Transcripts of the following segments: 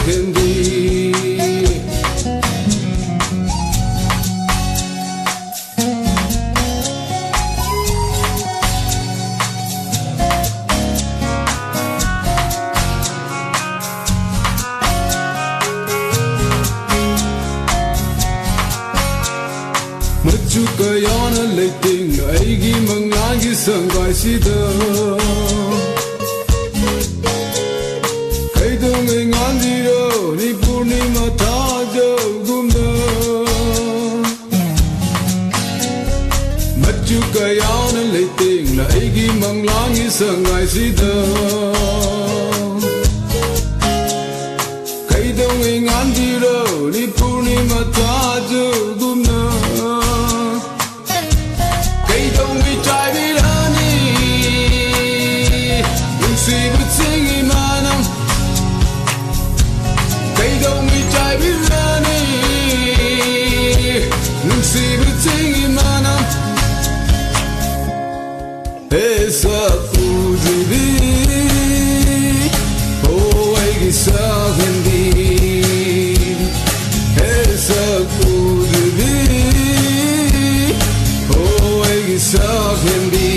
hindi Machu kayana leiting aigi mangagi sangkai sida Kai dong ngan diro ni purnima thajo gumda Machu kayana leiting aigi mangagi sangkai sida Kai dong ngan diro ni purnima thajo gumda Esa ujibi, oh ay sa hindi. Esa ujibi, oh ay sa hindi.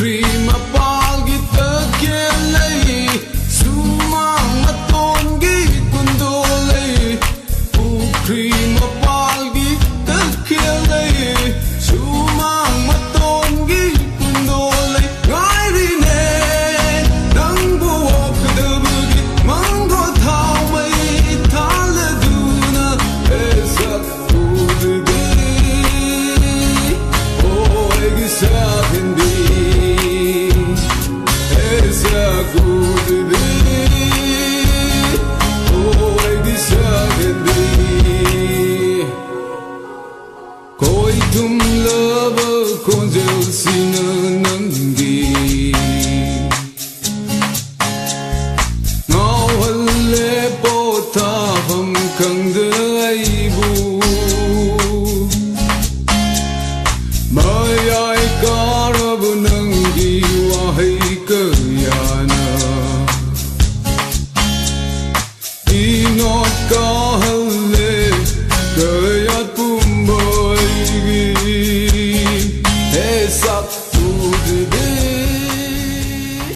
Cream up